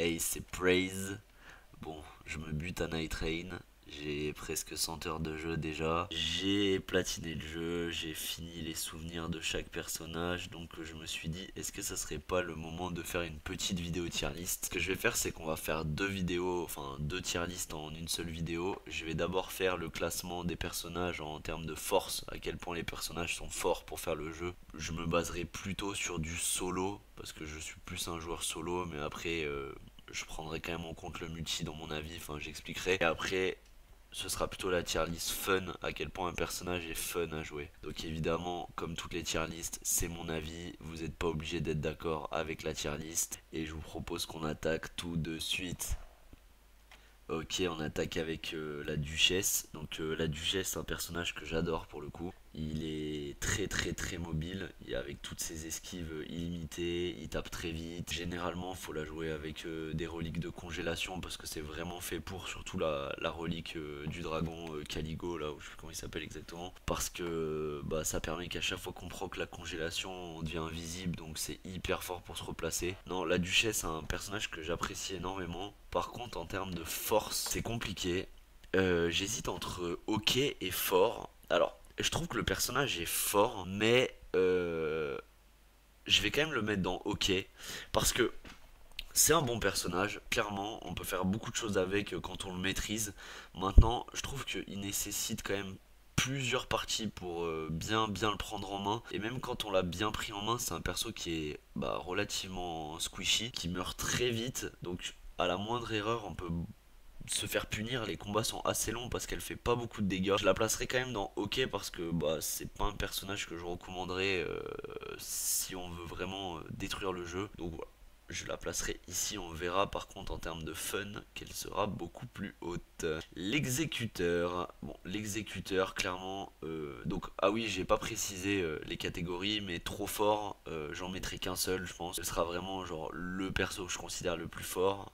Hey, c'est Praise. Bon, je me bute à Night Rain. J'ai presque 100 heures de jeu déjà. J'ai platiné le jeu, j'ai fini les souvenirs de chaque personnage. Donc je me suis dit, est-ce que ça serait pas le moment de faire une petite vidéo tier list? Ce que je vais faire, c'est qu'on va faire deux vidéos, enfin deux tier list en une seule vidéo. Je vais d'abord faire le classement des personnages en termes de force, à quel point les personnages sont forts pour faire le jeu. Je me baserai plutôt sur du solo, parce que je suis plus un joueur solo, mais après... je prendrai quand même en compte le multi dans mon avis, enfin j'expliquerai. Et après, ce sera plutôt la tier list fun, à quel point un personnage est fun à jouer. Donc évidemment, comme toutes les tier list, c'est mon avis, vous n'êtes pas obligé d'être d'accord avec la tier list. Et je vous propose qu'on attaque tout de suite. Ok, on attaque avec la Duchesse. Donc la Duchesse, c'est un personnage que j'adore pour le coup. Il est très mobile, avec toutes ses esquives illimitées, il tape très vite. Généralement, faut la jouer avec des reliques de congélation parce que c'est vraiment fait pour, surtout la relique du dragon Caligo, là, où je sais plus comment il s'appelle exactement. Parce que bah, ça permet qu'à chaque fois qu'on proc la congélation, on devient invisible, donc c'est hyper fort pour se replacer. Non, la Duchesse, c'est un personnage que j'apprécie énormément. Par contre, en termes de force, c'est compliqué. J'hésite entre ok et fort. Alors, je trouve que le personnage est fort, mais je vais quand même le mettre dans ok. Parce que c'est un bon personnage, clairement, on peut faire beaucoup de choses avec quand on le maîtrise. Maintenant, je trouve qu'il nécessite quand même plusieurs parties pour bien le prendre en main. Et même quand on l'a bien pris en main, c'est un perso qui est relativement squishy, qui meurt très vite. Donc à la moindre erreur, on peut se faire punir. Les combats sont assez longs parce qu'elle fait pas beaucoup de dégâts. Je la placerai quand même dans ok parce que c'est pas un personnage que je recommanderais si on veut vraiment détruire le jeu. Donc voilà, je la placerai ici, on verra par contre en termes de fun qu'elle sera beaucoup plus haute. L'exécuteur, bon l'exécuteur clairement, donc ah oui j'ai pas précisé les catégories mais trop fort, j'en mettrai qu'un seul je pense. Ce sera vraiment genre le perso que je considère le plus fort.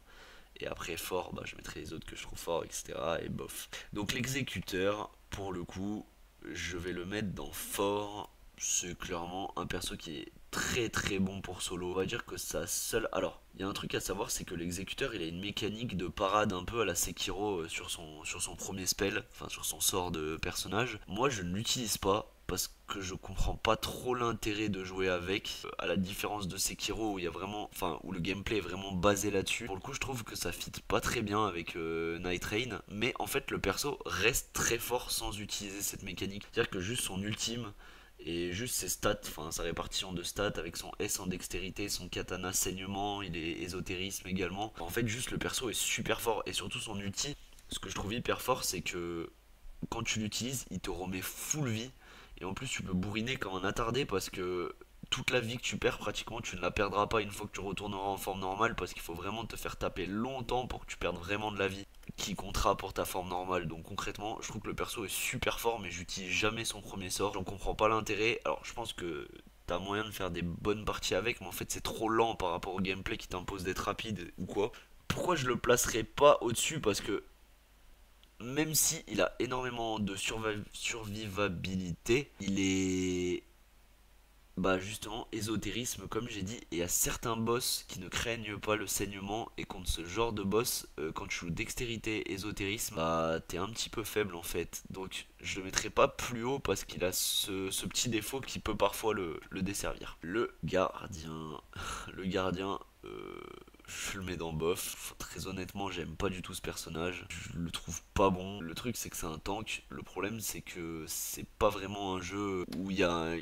Et après fort, je mettrai les autres que je trouve forts, etc. Et bof. Donc l'exécuteur, pour le coup, je vais le mettre dans fort. C'est clairement un perso qui est très bon pour solo. On va dire que sa seule... Alors, il y a un truc à savoir, c'est que l'exécuteur, il a une mécanique de parade un peu à la Sekiro sur son premier spell, enfin sur son sort de personnage. Moi, je ne l'utilise pas parce que je comprends pas trop l'intérêt de jouer avec, à la différence de Sekiro où il y a vraiment, enfin où le gameplay est vraiment basé là-dessus. Pour le coup, je trouve que ça fit pas très bien avec Night Rain, mais en fait le perso reste très fort sans utiliser cette mécanique. C'est-à-dire que juste son ultime et juste ses stats, enfin sa répartition de stats avec son S en dextérité, son katana saignement, il est ésotérisme également. En fait, juste le perso est super fort et surtout son ulti. Ce que je trouve hyper fort, c'est que quand tu l'utilises, il te remet full vie. Et en plus, tu peux bourriner comme un attardé parce que toute la vie que tu perds, pratiquement, tu ne la perdras pas une fois que tu retourneras en forme normale parce qu'il faut vraiment te faire taper longtemps pour que tu perdes vraiment de la vie qui comptera pour ta forme normale. Donc concrètement, je trouve que le perso est super fort, mais j'utilise jamais son premier sort. J'en comprends pas l'intérêt. Alors, je pense que t'as moyen de faire des bonnes parties avec, mais en fait, c'est trop lent par rapport au gameplay qui t'impose d'être rapide ou quoi. Pourquoi je le placerai pas au-dessus? Parce que même si il a énormément de survivabilité, il est justement ésotérisme comme j'ai dit, et il y a certains boss qui ne craignent pas le saignement, et contre ce genre de boss, quand tu joues dextérité ésotérisme, t'es un petit peu faible en fait. Donc je le mettrai pas plus haut parce qu'il a ce petit défaut qui peut parfois le desservir. Le gardien. Le gardien, je le mets dans bof. Très honnêtement, j'aime pas du tout ce personnage. Je le trouve pas bon. Le truc, c'est que c'est un tank. Le problème, c'est que c'est pas vraiment un jeu où il y a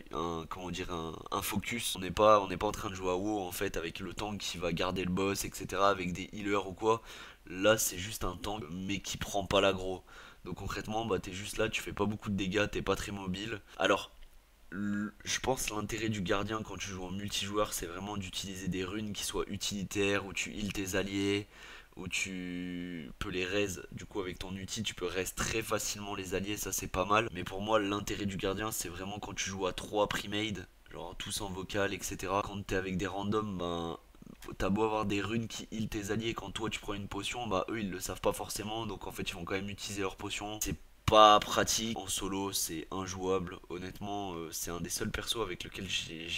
comment dire, un focus. On n'est pas en train de jouer à WoW en fait avec le tank qui va garder le boss, etc. Avec des healers ou quoi. Là, c'est juste un tank, mais qui prend pas l'aggro. Donc concrètement, t'es juste là, tu fais pas beaucoup de dégâts, t'es pas très mobile. Alors, je pense l'intérêt du gardien quand tu joues en multijoueur, c'est vraiment d'utiliser des runes qui soient utilitaires, où tu heal tes alliés, où tu peux les raise. Du coup, avec ton ulti, tu peux raise très facilement les alliés, ça c'est pas mal. Mais pour moi, l'intérêt du gardien, c'est vraiment quand tu joues à 3 pre-made, genre tous en vocal, etc. Quand t'es avec des randoms, t'as beau avoir des runes qui heal tes alliés, quand toi tu prends une potion, eux ils le savent pas forcément, donc en fait ils vont quand même utiliser leur potion. C'est pas pratique en solo, c'est injouable. Honnêtement, c'est un des seuls persos avec lequel j'ai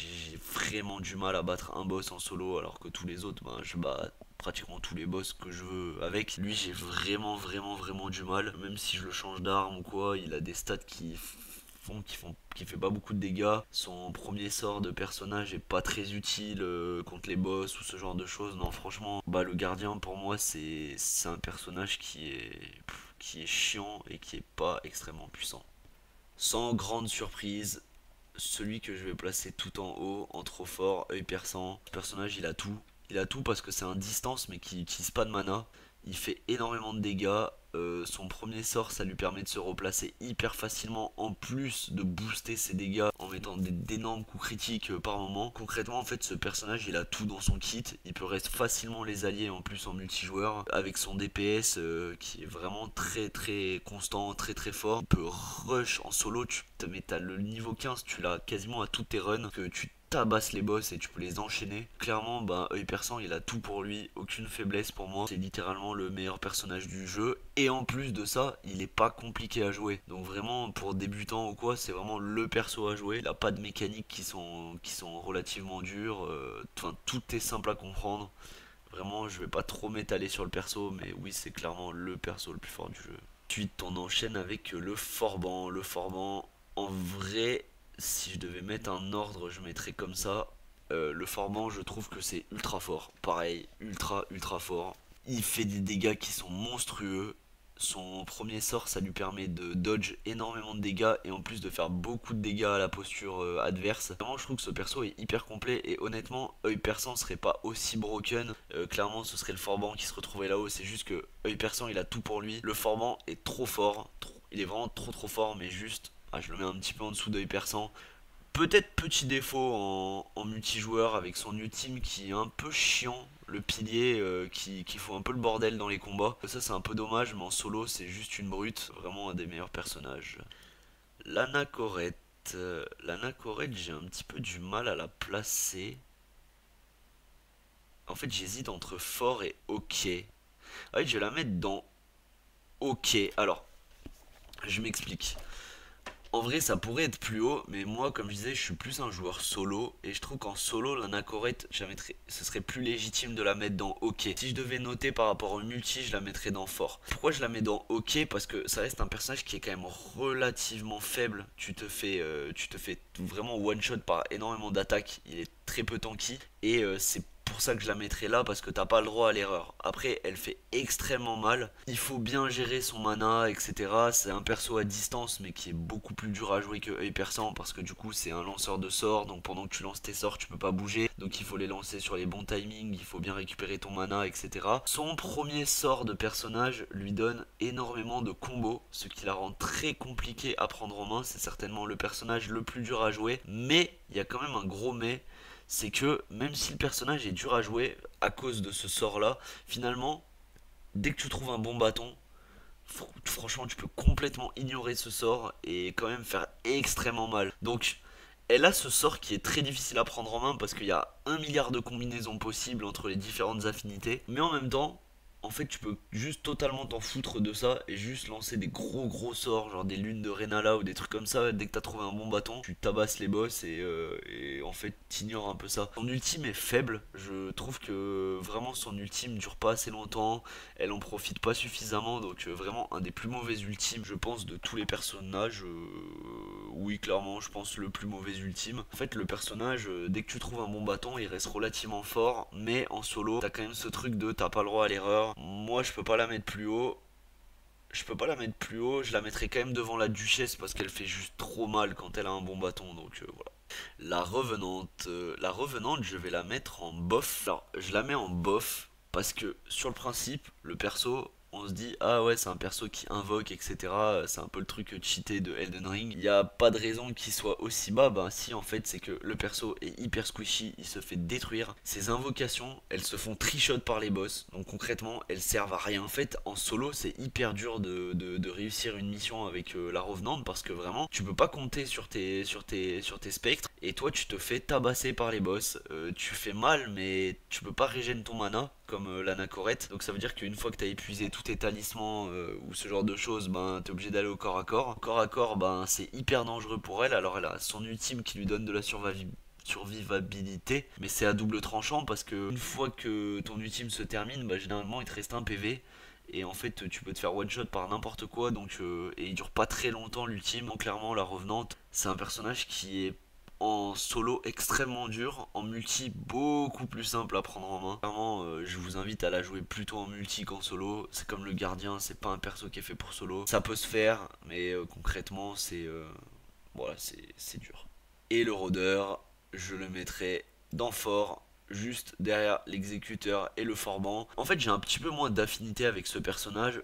vraiment du mal à battre un boss en solo, alors que tous les autres, je bats pratiquement tous les boss que je veux avec. Lui j'ai vraiment du mal, même si je le change d'arme ou quoi, il a des stats qui fait pas beaucoup de dégâts. Son premier sort de personnage est pas très utile contre les boss ou ce genre de choses. Non, franchement, bah le gardien pour moi c'est un personnage qui est chiant et qui est pas extrêmement puissant. Sans grande surprise, celui que je vais placer tout en haut, en trop fort, œil perçant. Ce personnage il a tout. Il a tout parce que c'est un distance mais qui n'utilise pas de mana. Il fait énormément de dégâts. Son premier sort ça lui permet de se replacer hyper facilement en plus de booster ses dégâts en mettant d'énormes coups critiques par moment. Concrètement en fait ce personnage il a tout dans son kit. Il peut rester facilement les alliés en plus en multijoueur avec son DPS qui est vraiment très constant, très fort. Il peut rush en solo, mais t'as le niveau 15, tu l'as quasiment à toutes tes runs, que tu tabasses les boss et tu peux les enchaîner. Clairement, bah, œil perçant, il a tout pour lui, aucune faiblesse pour moi. C'est littéralement le meilleur personnage du jeu. Et en plus de ça, il est pas compliqué à jouer. Donc vraiment, pour débutants ou quoi, c'est vraiment le perso à jouer. Il a pas de mécaniques qui sont relativement dures. Enfin, tout est simple à comprendre. Vraiment, je vais pas trop m'étaler sur le perso, mais oui, c'est clairement le perso le plus fort du jeu. Ensuite, on enchaîne avec le Forban. Le Forban, en vrai, si je devais mettre un ordre, je mettrais comme ça. Le Forban, je trouve que c'est ultra fort. Pareil, ultra fort. Il fait des dégâts qui sont monstrueux. Son premier sort, ça lui permet de dodge énormément de dégâts et en plus de faire beaucoup de dégâts à la posture adverse. Vraiment, je trouve que ce perso est hyper complet et honnêtement, œil perçant serait pas aussi broken. Clairement, ce serait le Forban qui se retrouvait là-haut. C'est juste que œil perçant, il a tout pour lui. Le Forban est trop fort. Il est vraiment trop fort, mais juste, je le mets un petit peu en dessous d'œil perçant. Peut-être petit défaut en multijoueur avec son ultime qui est un peu chiant, le pilier qui fout un peu le bordel dans les combats. Ça c'est un peu dommage, mais en solo c'est juste une brute, vraiment un des meilleurs personnages. L'Anachorette, l'Anachorette j'ai un petit peu du mal à la placer. En fait j'hésite entre fort et ok. Ah oui, je vais la mettre dans ok. Alors, je m'explique. En vrai, ça pourrait être plus haut, mais moi, comme je disais, je suis plus un joueur solo. Et je trouve qu'en solo, l'Anachorette, ce serait plus légitime de la mettre dans OK. Si je devais noter par rapport au multi, je la mettrais dans fort. Pourquoi je la mets dans OK? Parce que ça reste un personnage qui est quand même relativement faible. Tu te fais vraiment one-shot par énormément d'attaques. Il est très peu tanky. Et c'est pour ça que je la mettrai là parce que t'as pas le droit à l'erreur. Après, elle fait extrêmement mal. Il faut bien gérer son mana, etc. C'est un perso à distance, mais qui est beaucoup plus dur à jouer que œil perçant parce que du coup, c'est un lanceur de sorts. Donc pendant que tu lances tes sorts, tu peux pas bouger. Donc il faut les lancer sur les bons timings. Il faut bien récupérer ton mana, etc. Son premier sort de personnage lui donne énormément de combos, ce qui la rend très compliqué à prendre en main. C'est certainement le personnage le plus dur à jouer. Mais il y a quand même un gros mais, c'est que même si le personnage est dur à jouer à cause de ce sort là, finalement, dès que tu trouves un bon bâton, franchement tu peux complètement ignorer ce sort et quand même faire extrêmement mal. Donc elle a ce sort qui est très difficile à prendre en main parce qu'il y a un milliard de combinaisons possibles entre les différentes affinités, mais en même temps, en fait tu peux juste totalement t'en foutre de ça et juste lancer des gros sorts, genre des lunes de Renala ou des trucs comme ça. Dès que t'as trouvé un bon bâton, tu tabasses les boss et en fait t'ignores un peu ça. Son ultime est faible, je trouve que vraiment son ultime dure pas assez longtemps, elle en profite pas suffisamment, donc vraiment un des plus mauvais ultimes je pense de tous les personnages. Oui, clairement je pense le plus mauvais ultime. En fait le personnage, dès que tu trouves un bon bâton, il reste relativement fort, mais en solo t'as quand même ce truc de t'as pas le droit à l'erreur. Moi je peux pas la mettre plus haut. Je la mettrai quand même devant la duchesse parce qu'elle fait juste trop mal quand elle a un bon bâton, donc voilà. La revenante, je vais la mettre en bof. Alors, je la mets en bof parce que sur le principe, le perso, on se dit ah ouais c'est un perso qui invoque, etc. C'est un peu le truc cheaté de Elden Ring. Il n'y a pas de raison qu'il soit aussi bas. Ben si, en fait c'est que le perso est hyper squishy, il se fait détruire. Ses invocations, elles se font trichot par les boss, donc concrètement elles servent à rien. En fait en solo c'est hyper dur de réussir une mission avec la revenante parce que vraiment tu peux pas compter sur tes spectres et toi tu te fais tabasser par les boss. Tu fais mal mais tu peux pas régénérer ton mana comme l'Anachorette. Donc ça veut dire qu'une fois que t'as épuisé tous tes talismans ou ce genre de choses, ben t'es obligé d'aller au corps à corps. Corps à corps, ben c'est hyper dangereux pour elle. Alors elle a son ultime qui lui donne de la survivabilité, mais c'est à double tranchant parce que une fois que ton ultime se termine, bah, généralement il te reste un PV. Et en fait, tu peux te faire one shot par n'importe quoi, donc et il dure pas très longtemps l'ultime. Donc clairement, la revenante, c'est un personnage qui est en solo extrêmement dur, en multi beaucoup plus simple à prendre en main. Clairement, je vous invite à la jouer plutôt en multi qu'en solo. C'est comme le gardien, c'est pas un perso qui est fait pour solo. Ça peut se faire, mais concrètement, voilà, c'est dur. Et le rôdeur, je le mettrai dans fort, juste derrière l'exécuteur et le forban. En fait, j'ai un petit peu moins d'affinité avec ce personnage.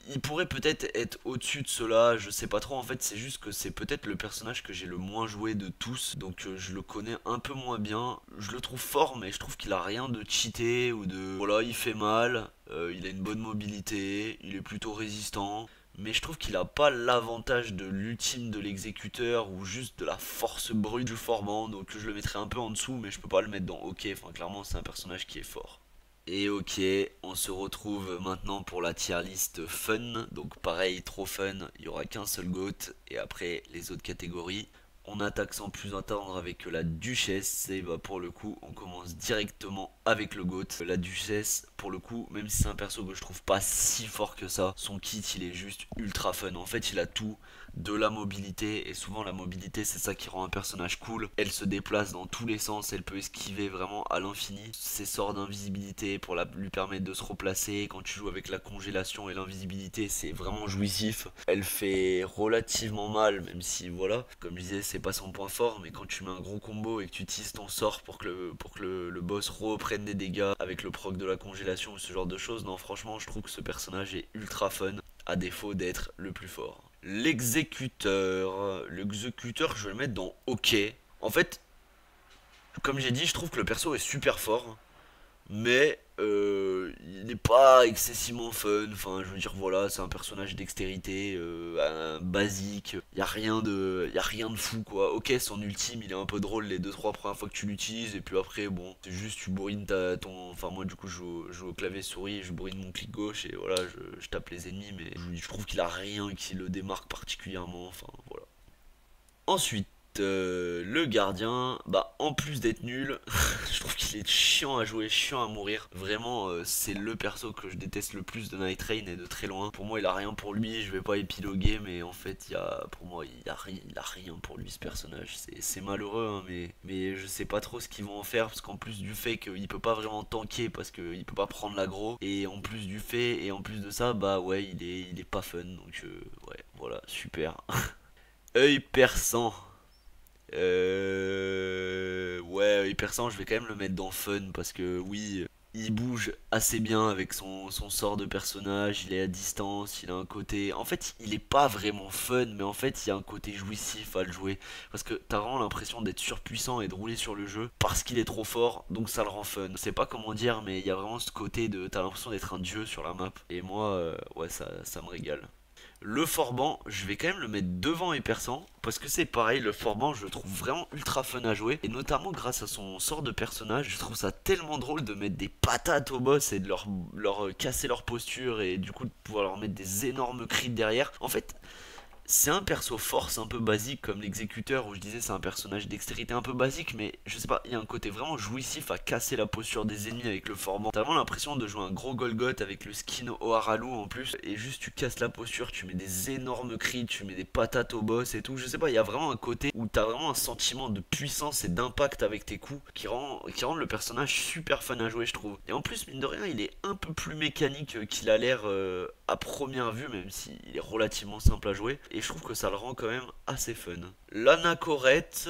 Il pourrait peut-être être au-dessus de cela, je sais pas trop. En fait, c'est juste que c'est peut-être le personnage que j'ai le moins joué de tous, donc je le connais un peu moins bien. Je le trouve fort, mais je trouve qu'il a rien de cheaté ou de. Voilà, il fait mal, il a une bonne mobilité, il est plutôt résistant. Mais je trouve qu'il a pas l'avantage de l'ultime de l'exécuteur ou juste de la force brute du forban, donc je le mettrai un peu en dessous, mais je peux pas le mettre dans OK. Enfin, clairement, c'est un personnage qui est fort. Et ok, on se retrouve maintenant pour la tier list fun. Donc pareil, trop fun, il n'y aura qu'un seul GOAT. Et après les autres catégories. On attaque sans plus attendre avec la Duchesse. Et bah pour le coup, on commence directement avec le GOAT. La Duchesse, pour le coup, même si c'est un perso que je trouve pas si fort que ça, son kit il est juste ultra fun. En fait, il a tout, de la mobilité, et souvent la mobilité c'est ça qui rend un personnage cool. Elle se déplace dans tous les sens, elle peut esquiver vraiment à l'infini. Ses sorts d'invisibilité pour lui permettre de se replacer. Quand tu joues avec la congélation et l'invisibilité, c'est vraiment jouissif. Elle fait relativement mal, même si voilà, comme je disais, c'est pas son point fort, mais quand tu mets un gros combo et que tu utilises ton sort pour que le boss reprenne des dégâts avec le proc de la congélation ou ce genre de choses, non franchement je trouve que ce personnage est ultra fun, à défaut d'être le plus fort. L'exécuteur. L'exécuteur, je vais le mettre dans OK. En fait, comme j'ai dit, je trouve que le perso est super fort. Mais il n'est pas excessivement fun. Enfin, je veux dire, voilà, c'est un personnage dextérité basique. Y a rien de fou, quoi. Ok, son ultime, il est un peu drôle les deux trois premières fois que tu l'utilises. Et puis après, bon, c'est juste, tu bourrines ton. Enfin, moi, du coup, je joue au clavier souris, je bourrine mon clic gauche et voilà, je tape les ennemis. Mais je trouve qu'il a rien qui le démarque particulièrement. Enfin, voilà. Ensuite, le gardien, bah en plus d'être nul, je trouve qu'il est chiant à jouer, chiant à mourir. Vraiment, c'est le perso que je déteste le plus de Night Rain et de très loin. Pour moi, il a rien pour lui, je vais pas épiloguer, mais en fait, pour moi, il a rien pour lui ce personnage. C'est malheureux, hein, mais je sais pas trop ce qu'ils vont en faire, parce qu'en plus du fait qu'il peut pas vraiment tanker, parce qu'il peut pas prendre l'aggro, et en plus du fait, et en plus de ça, bah ouais, il est pas fun, donc ouais, voilà, super. Œil perçant. Ouais, œil perçant, je vais quand même le mettre dans fun parce que oui, il bouge assez bien avec son sort de personnage, il est à distance, il a un côté. En fait, il est pas vraiment fun, mais en fait, il y a un côté jouissif à le jouer. Parce que t'as vraiment l'impression d'être surpuissant et de rouler sur le jeu parce qu'il est trop fort, donc ça le rend fun. Je sais pas comment dire, mais il y a vraiment ce côté de. T'as l'impression d'être un dieu sur la map. Et moi, ouais, ça me régale. Le Forban, je vais quand même le mettre devant et perçant parce que c'est pareil, le Forban je le trouve vraiment ultra fun à jouer et notamment grâce à son sort de personnage, je trouve ça tellement drôle de mettre des patates au boss et de leur casser leur posture et du coup de pouvoir leur mettre des énormes cris derrière. En fait, c'est un perso force un peu basique comme l'exécuteur où je disais c'est un personnage dextérité un peu basique, mais je sais pas, il y a un côté vraiment jouissif à casser la posture des ennemis avec le Forban. T'as vraiment l'impression de jouer un gros Golgoth avec le skin Oharalu en plus, et juste tu casses la posture, tu mets des énormes cris, tu mets des patates au boss et tout. Je sais pas, il y a vraiment un côté où t'as vraiment un sentiment de puissance et d'impact avec tes coups qui rend le personnage super fun à jouer, je trouve. Et en plus, mine de rien, il est un peu plus mécanique qu'il a l'air à première vue, même s'il est relativement simple à jouer. Et je trouve que ça le rend quand même assez fun. L'anachorète,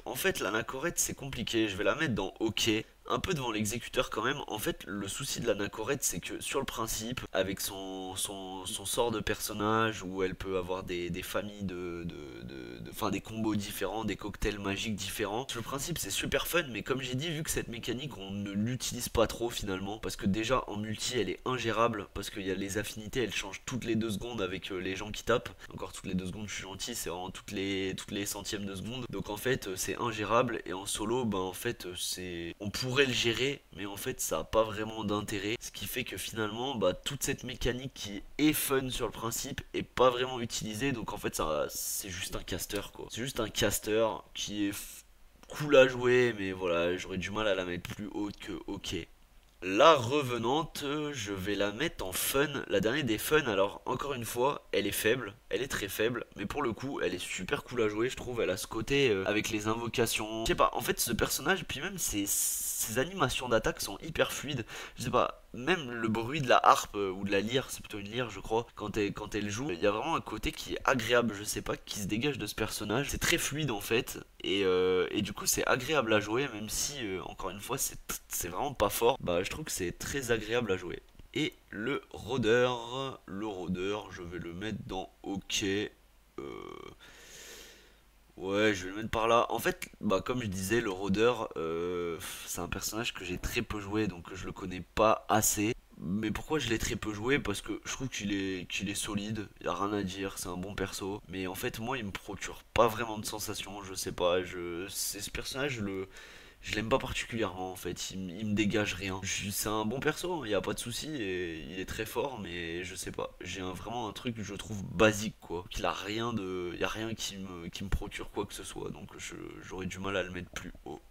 en fait, l'anachorète c'est compliqué. Je vais la mettre dans OK. Un peu devant l'exécuteur quand même. En fait, le souci de l'anachorète, c'est que sur le principe, avec son sort de personnage, où elle peut avoir des familles enfin des combos différents, des cocktails magiques différents. Sur le principe, c'est super fun, mais comme j'ai dit, vu que cette mécanique, on ne l'utilise pas trop finalement, parce que déjà en multi, elle est ingérable, parce qu'il y a les affinités, elles changent toutes les 2 secondes avec les gens qui tapent. Encore toutes les 2 secondes, je suis gentil, c'est vraiment toutes les centièmes de seconde. Donc en fait, c'est ingérable, et en solo, ben en fait, on pourrait pourrait le gérer, mais en fait ça a pas vraiment d'intérêt. Ce qui fait que finalement, bah, toute cette mécanique qui est fun sur le principe est pas vraiment utilisée. Donc en fait, ça, c'est juste un caster quoi. C'est juste un caster qui est cool à jouer, mais voilà, j'aurais du mal à la mettre plus haute que ok. La revenante, je vais la mettre en fun. La dernière des fun, alors encore une fois, elle est faible, elle est très faible, mais pour le coup, elle est super cool à jouer, je trouve. Elle a ce côté avec les invocations. Je sais pas, en fait, ce personnage, puis même ses animations d'attaque sont hyper fluides. Je sais pas, même le bruit de la harpe ou de la lyre, c'est plutôt une lyre, je crois, quand elle joue, il y a vraiment un côté qui est agréable, je sais pas, qui se dégage de ce personnage. C'est très fluide en fait, et du coup, c'est agréable à jouer, même si, encore une fois, c'est vraiment pas fort. Bah, je trouve que c'est très agréable à jouer. Et le rôdeur, je vais le mettre dans OK. Ouais, je vais le mettre par là. En fait, bah, comme je disais, le rôdeur, c'est un personnage que j'ai très peu joué, donc je le connais pas assez. Mais pourquoi je l'ai très peu joué? Parce que je trouve qu'il est solide, y a rien à dire, c'est un bon perso. Mais en fait, moi, il me procure pas vraiment de sensations, je sais pas. C'est ce personnage, je l'aime pas particulièrement en fait, il me dégage rien. C'est un bon perso, il n'y a pas de souci et il est très fort, mais je sais pas, vraiment un truc que je trouve basique quoi. Qu'il a rien de, il y a rien qui me procure quoi que ce soit, donc j'aurais du mal à le mettre plus haut.